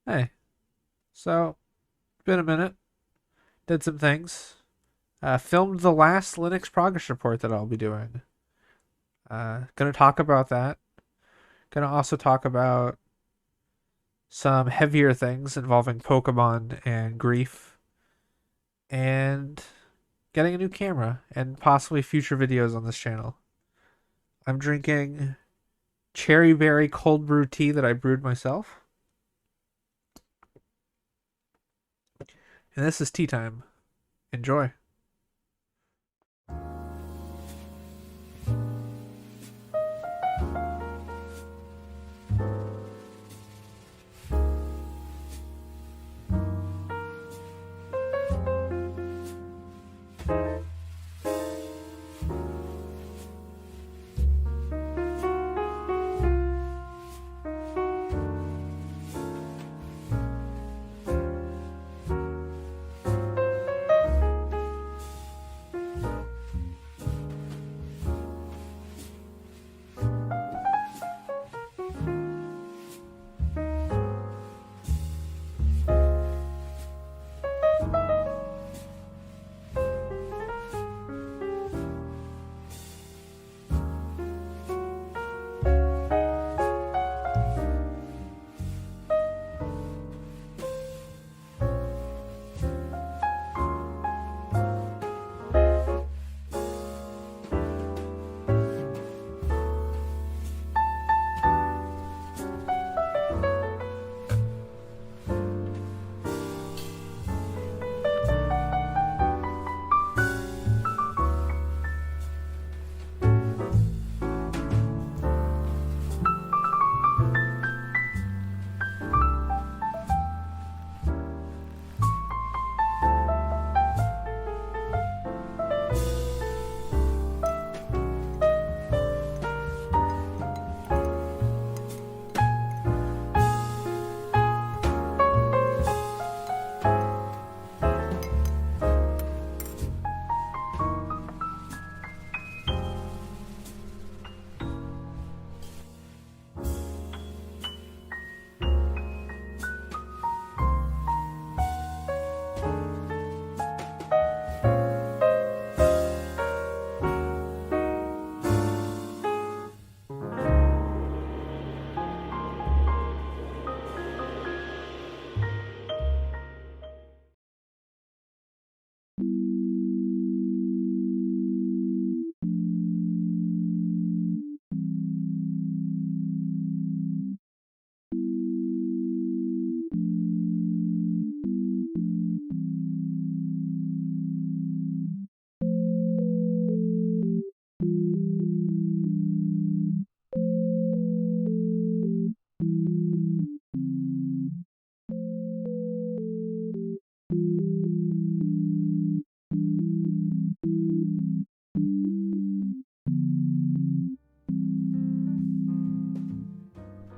Hey, so been a minute. Did some things. Filmed the last Linux progress report that I'll be doing. Gonna talk about that. Gonna also talk about some heavier things involving Pokemon and grief, and getting a new camera and possibly future videos on this channel. I'm drinking cherry berry cold brew tea that I brewed myself, and this is tea time. Enjoy.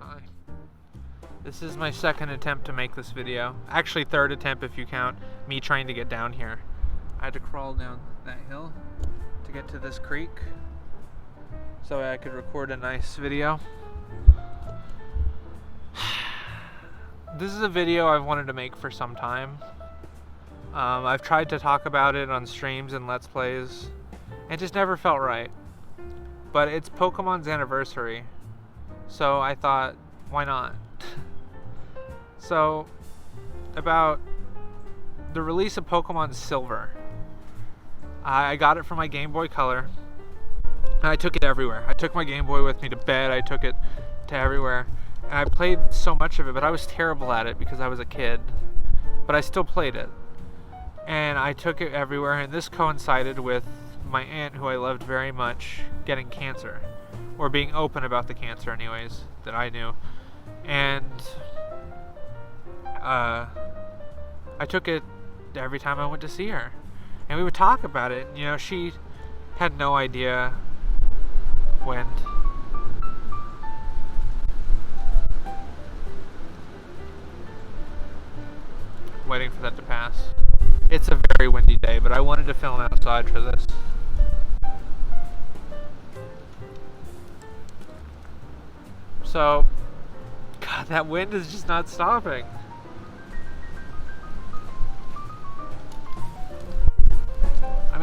Hi. This is my second attempt to make this video. Actually, third attempt if you count me trying to get down here. I had to crawl down that hill to get to this creek so I could record a nice video. This is a video I've wanted to make for some time. I've tried to talk about it on streams and Let's Plays. It just never felt right. But it's Pokemon's anniversary, so I thought, why not? So, about the release of Pokemon Silver. I got it from my Game Boy Color, and I took it everywhere. I took my Game Boy with me to bed, I took it to everywhere. And I played so much of it, but I was terrible at it because I was a kid. But I still played it. And I took it everywhere, and this coincided with my aunt, who I loved very much, getting cancer. Or being open about the cancer anyways, that I knew. And I took it every time I went to see her. And we would talk about it. You know, she had no idea when. Waiting for that to pass. It's a very windy day, but I wanted to film outside for this. So, God, that wind is just not stopping.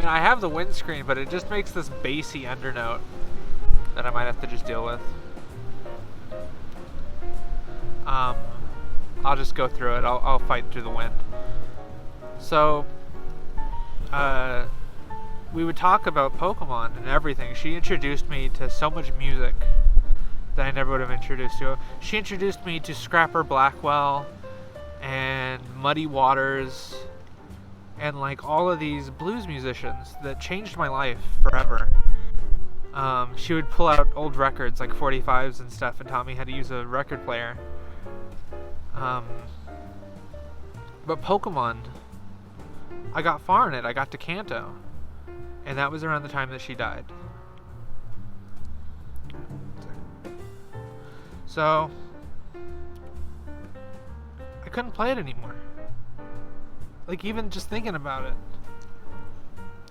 mean, I have the windscreen, but it just makes this bassy undernote that I might have to just deal with. I'll just go through it. I'll fight through the wind. So, we would talk about Pokemon and everything. She introduced me to so much music that I never would have introduced to. She introduced me to Scrapper Blackwell and Muddy Waters and like all of these blues musicians that changed my life forever. She would pull out old records like 45s and stuff and taught me how to use a record player. But Pokemon, I got far in it. I got to Kanto, and that was around the time that she died. So I couldn't play it anymore. Like, even just thinking about it.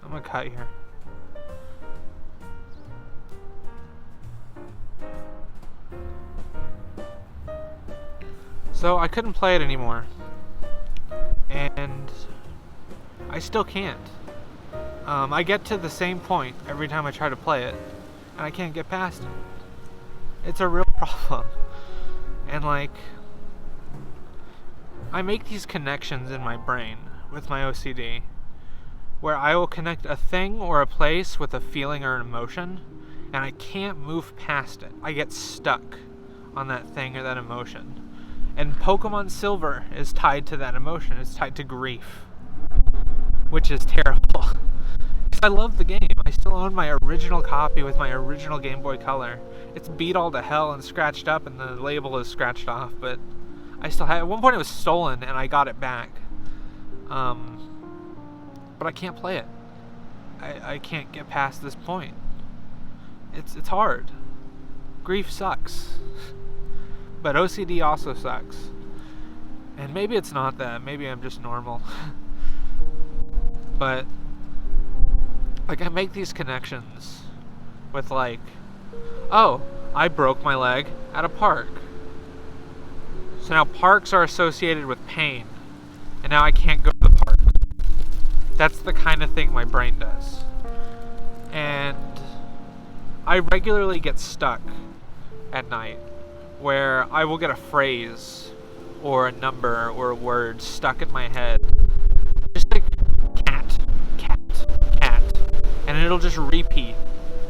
I'm gonna cut here. So I couldn't play it anymore, and I still can't. I get to the same point every time I try to play it, and I can't get past it. It's a real problem. And like, I make these connections in my brain with my OCD, where I will connect a thing or a place with a feeling or an emotion, and I can't move past it. I get stuck on that thing or that emotion. And Pokemon Silver is tied to that emotion. It's tied to grief, which is terrible. Because I love the game. I still own my original copy with my original Game Boy Color. It's beat all to hell and scratched up, and the label is scratched off, but I still have. At one point it was stolen, and I got it back. But I can't play it. I can't get past this point. It's hard. Grief sucks. But OCD also sucks. And maybe it's not that. Maybe I'm just normal. But like, I make these connections with like, oh, I broke my leg at a park. So now parks are associated with pain. And now I can't go to the park. That's the kind of thing my brain does. And I regularly get stuck at night where I will get a phrase or a number or a word stuck in my head. Just like cat, cat, cat. And it'll just repeat.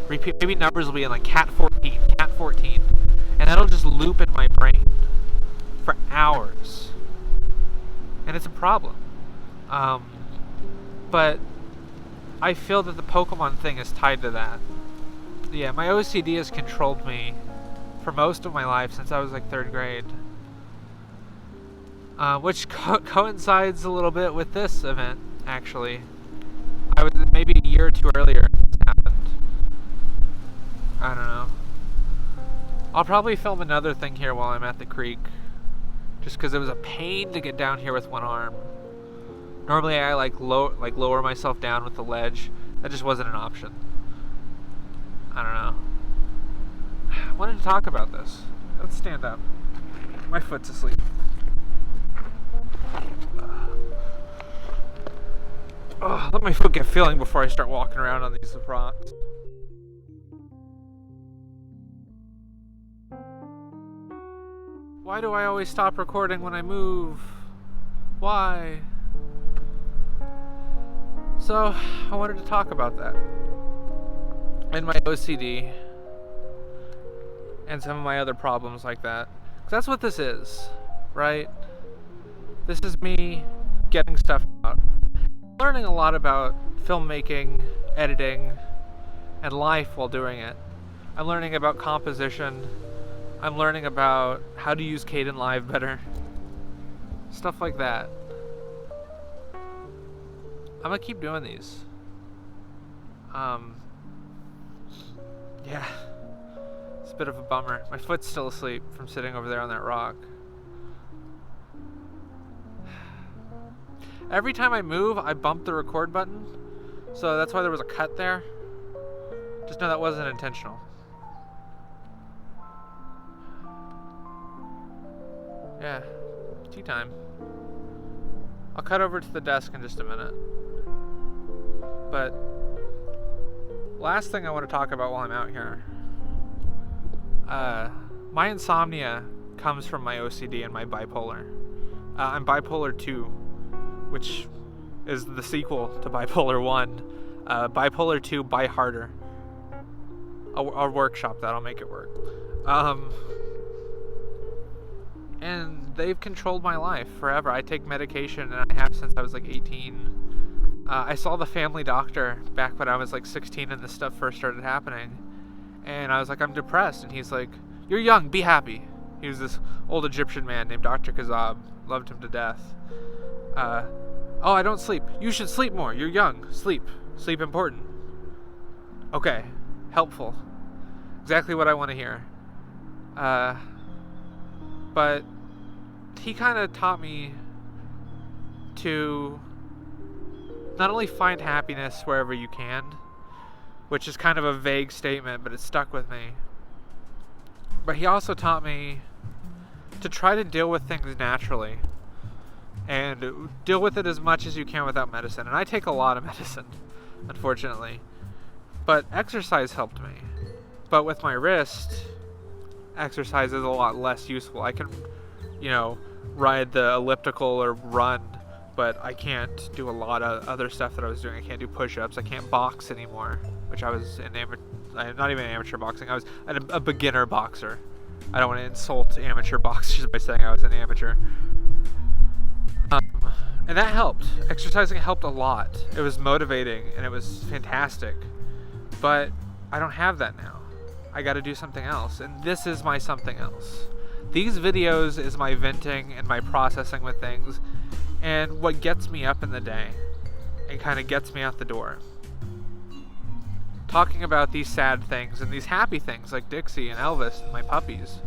Maybe numbers will be in like cat 14, cat 14. And that'll just loop in my brain for hours. And it's a problem. But I feel that the Pokemon thing is tied to that. Yeah, my OCD has controlled me for most of my life since I was like 3rd grade. Which coincides a little bit with this event, actually. I was maybe a year or two earlier this happened. I don't know. I'll probably film another thing here while I'm at the creek. Just because it was a pain to get down here with one arm. Normally I lower myself down with the ledge. That just wasn't an option. I don't know. I wanted to talk about this. Let's stand up. My foot's asleep. Let my foot get feeling before I start walking around on these rocks. Why do I always stop recording when I move? Why? So, I wanted to talk about that. And my OCD. And some of my other problems like that. 'Cause that's what this is, right? This is me getting stuff out. Learning a lot about filmmaking, editing, and life while doing it. I'm learning about composition. I'm learning about how to use Kden Live better. Stuff like that. I'm gonna keep doing these. Yeah. It's a bit of a bummer. My foot's still asleep from sitting over there on that rock. Every time I move, I bump the record button. So that's why there was a cut there. Just know that wasn't intentional. Yeah, tea time. I'll cut over to the desk in just a minute. But last thing I want to talk about while I'm out here. My insomnia comes from my OCD and my bipolar. I'm bipolar 2, which is the sequel to bipolar 1. Bipolar 2, Buy Harder. I'll workshop that. I'll make it work. And they've controlled my life forever. I take medication, and I have since I was like 18. I saw the family doctor back when I was like 16 and this stuff first started happening. And I was like, I'm depressed. And he's like, you're young, be happy. He was this old Egyptian man named Dr. Kazab. Loved him to death. Oh, I don't sleep. You should sleep more. You're young. Sleep. Sleep important. Okay. Helpful. Exactly what I want to hear. But he kind of taught me to not only find happiness wherever you can, which is kind of a vague statement, but it stuck with me. But he also taught me to try to deal with things naturally and deal with it as much as you can without medicine. And I take a lot of medicine, unfortunately. But exercise helped me. But with my wrist, exercise is a lot less useful. I can, ride the elliptical or run, but I can't do a lot of other stuff that I was doing. I can't do push-ups. I can't box anymore, which I was not even amateur boxing. I was a beginner boxer. I don't want to insult amateur boxers by saying I was an amateur. And that helped. Exercising helped a lot. It was motivating and it was fantastic. But I don't have that now. I got to do something else. And this is my something else. These videos is my venting and my processing with things and what gets me up in the day and kind of gets me out the door. Talking about these sad things and these happy things like Dixie and Elvis and my puppies,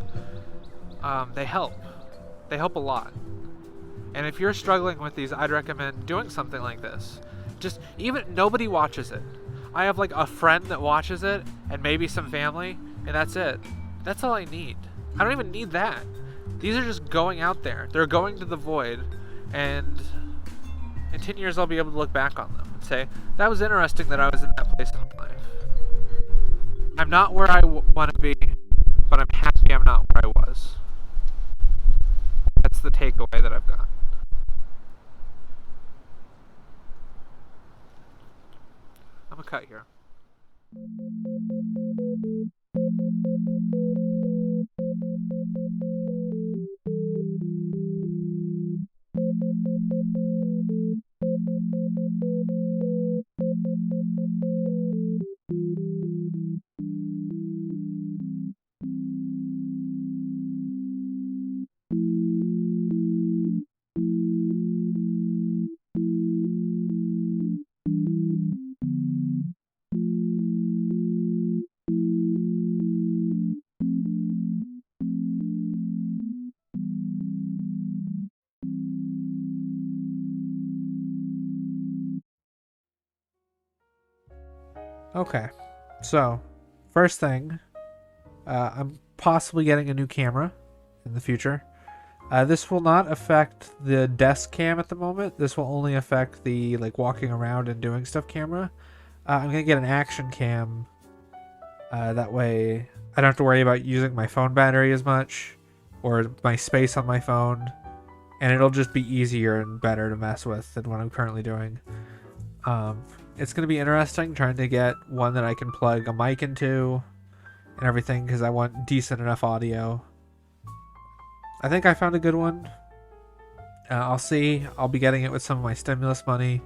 they help. They help a lot. And if you're struggling with these, I'd recommend doing something like this. Just even nobody watches it. I have like a friend that watches it and maybe some family, and that's it. That's all I need. I don't even need that. These are just going out there. They're going to the void, and in 10 years I'll be able to look back on them and say, that was interesting that I was in that place in my life. I'm not where I want to be, but I'm happy I'm not where I was. That's the takeaway that I've got. I'm gonna cut here. Okay, so first thing, I'm possibly getting a new camera in the future. This will not affect the desk cam at the moment. This will only affect the walking around and doing stuff camera. I'm gonna get an action cam. That way I don't have to worry about using my phone battery as much or my space on my phone, and it'll just be easier and better to mess with than what I'm currently doing. It's going to be interesting trying to get one that I can plug a mic into and everything because I want decent enough audio. I think I found a good one. I'll see. I'll be getting it with some of my stimulus money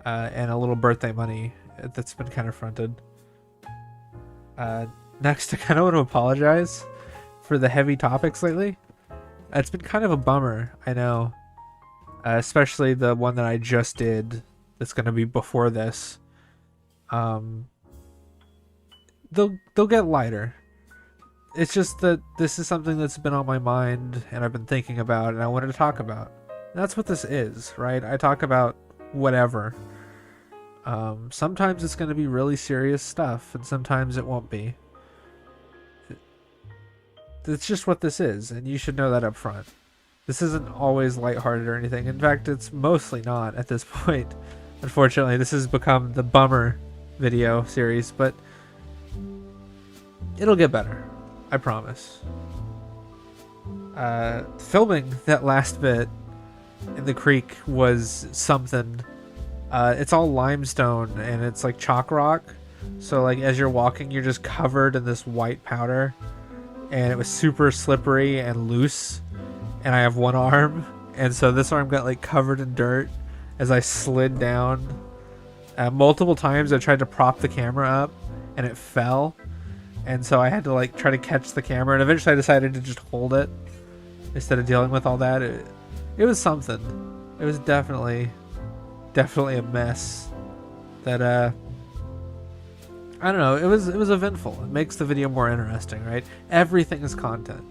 and a little birthday money that's been kind of fronted. Next, I kind of want to apologize for the heavy topics lately. It's been kind of a bummer, I know. Especially the one that I just did. That's going to be before this. They'll get lighter. It's just that this is something that's been on my mind and I've been thinking about and I wanted to talk about. And that's what this is, right? I talk about whatever. Sometimes it's going to be really serious stuff and sometimes it won't be. It's just what this is, and you should know that up front. This isn't always lighthearted or anything. In fact, it's mostly not at this point. Unfortunately, this has become the bummer video series, but it'll get better. I promise. Filming that last bit in the creek was something. It's all limestone and it's like chalk rock. So like as you're walking, you're just covered in this white powder, and it was super slippery and loose. And I have one arm, and so this arm got like covered in dirt as I slid down. Multiple times I tried to prop the camera up, and it fell. And so I had to like try to catch the camera, and eventually I decided to just hold it instead of dealing with all that. It was something. It was definitely a mess. That I don't know. It was eventful. It makes the video more interesting, right? Everything is content.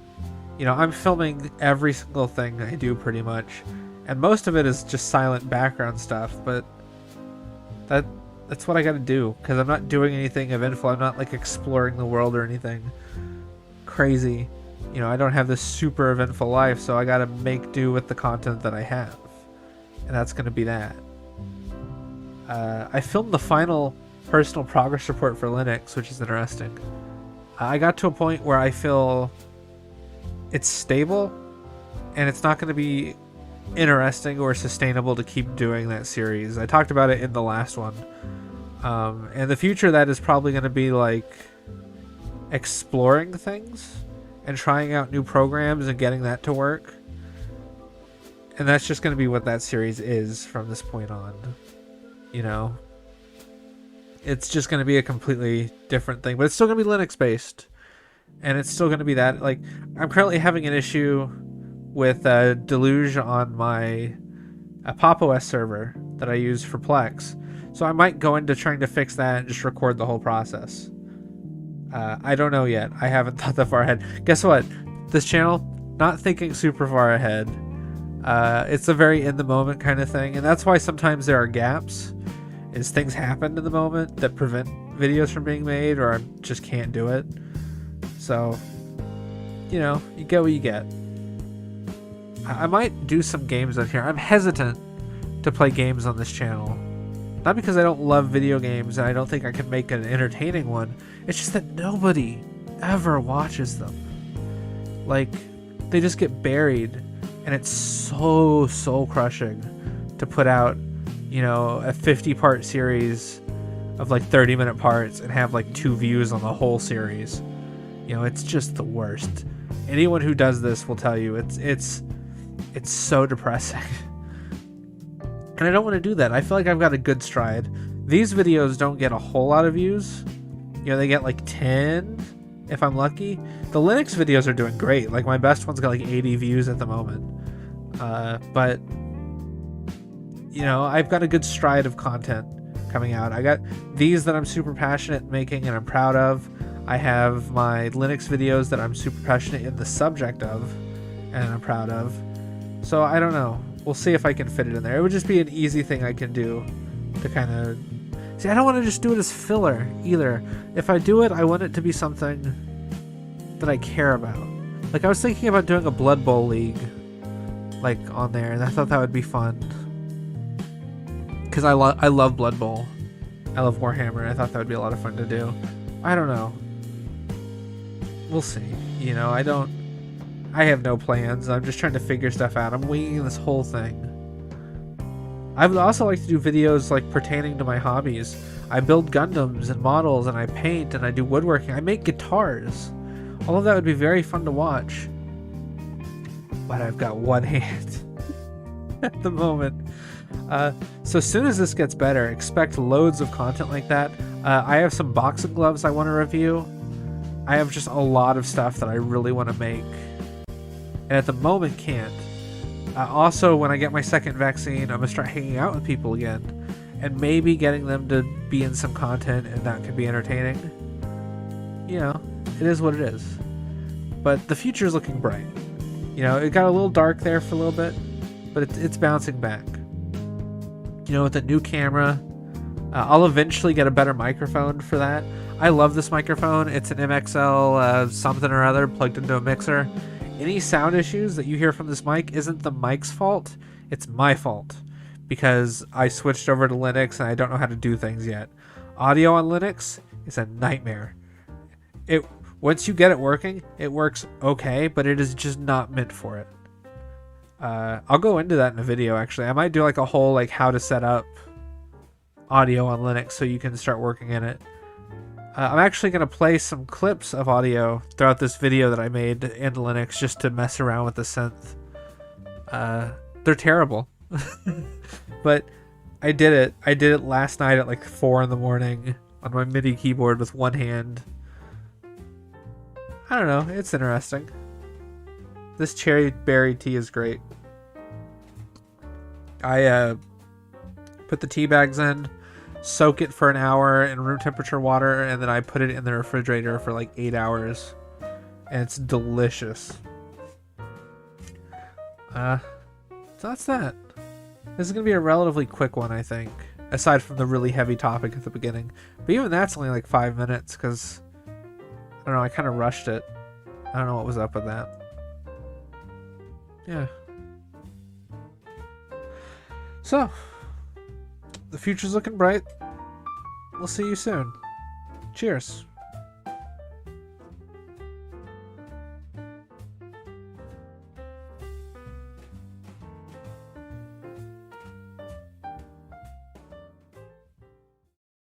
You know, I'm filming every single thing I do pretty much, and most of it is just silent background stuff. But that's what I got to do, because I'm not doing anything eventful. I'm not like exploring the world or anything crazy. You know, I don't have this super eventful life, so I got to make do with the content that I have, and that's going to be that. I filmed the final personal progress report for Linux, which is interesting. I got to a point where I feel it's stable, and it's not going to be interesting or sustainable to keep doing that series. I talked about it in the last one. And the future of that is probably going to be like exploring things and trying out new programs and getting that to work. And that's just going to be what that series is from this point on. You know, it's just going to be a completely different thing, but it's still going to be Linux based, and it's still going to be that. Like, I'm currently having an issue with Deluge on my Pop! OS server that I use for Plex, so I might go into trying to fix that and just record the whole process. I don't know yet. I haven't thought that far ahead. Guess what? This channel, not thinking super far ahead. It's a very in the moment kind of thing, and that's why sometimes there are gaps. Is things happen in the moment that prevent videos from being made, or I just can't do it. So, you know, you get what you get. I might do some games on here. I'm hesitant to play games on this channel. Not because I don't love video games and I don't think I can make an entertaining one. It's just that nobody ever watches them. Like, they just get buried, and it's so soul crushing to put out, you know, a 50-part series of like 30-minute parts and have like 2 views on the whole series. You know, it's just the worst. Anyone who does this will tell you it's so depressing. And I don't want to do that. I feel like I've got a good stride. These videos don't get a whole lot of views. You know, they get like 10 if I'm lucky. The Linux videos are doing great. Like, my best one's got like 80 views at the moment. But you know, I've got a good stride of content coming out. I got these that I'm super passionate making and I'm proud of. I have my Linux videos that I'm super passionate in the subject of and I'm proud of. So I don't know. We'll see if I can fit it in there. It would just be an easy thing I can do to kind of... See, I don't want to just do it as filler either. If I do it, I want it to be something that I care about. Like, I was thinking about doing a Blood Bowl league, like, on there, and I thought that would be fun. Because I love Blood Bowl. I love Warhammer, and I thought that would be a lot of fun to do. I don't know. We'll see. You know, I have no plans. I'm just trying to figure stuff out. I'm winging this whole thing. I would also like to do videos like pertaining to my hobbies. I build Gundams and models, and I paint, and I do woodworking. I make guitars. All of that would be very fun to watch. But I've got one hand at the moment. So as soon as this gets better, expect loads of content like that. I have some boxing gloves I want to review. I have just a lot of stuff that I really want to make, and at the moment can't. Also, when I get my second vaccine, I'm gonna start hanging out with people again, and maybe getting them to be in some content, and that could be entertaining. You know, it is what it is. But the future is looking bright. You know, it got a little dark there for a little bit, but it's bouncing back. You know, with the new camera, I'll eventually get a better microphone for that. I love this microphone. It's an MXL something or other plugged into a mixer. Any sound issues that you hear from this mic isn't the mic's fault. It's my fault, because I switched over to Linux and I don't know how to do things yet. Audio on Linux is a nightmare. It Once you get it working, it works okay, but it is just not meant for it. I'll go into that in a video. Actually, I might do like a whole like how to set up audio on Linux so you can start working in it. I'm actually going to play some clips of audio throughout this video that I made in Linux just to mess around with the synth. They're terrible. But I did it. I did it last night at like 4 in the morning on my MIDI keyboard with one hand. I don't know. It's interesting. This cherry berry tea is great. I put the tea bags in, soak it for an hour in room temperature water, and then I put it in the refrigerator for like 8 hours. And it's delicious. So that's that. This is going to be a relatively quick one, I think. Aside from the really heavy topic at the beginning. But even that's only like 5 minutes, because, I don't know, I kind of rushed it. I don't know what was up with that. Yeah. So, the future's looking bright. We'll see you soon. Cheers.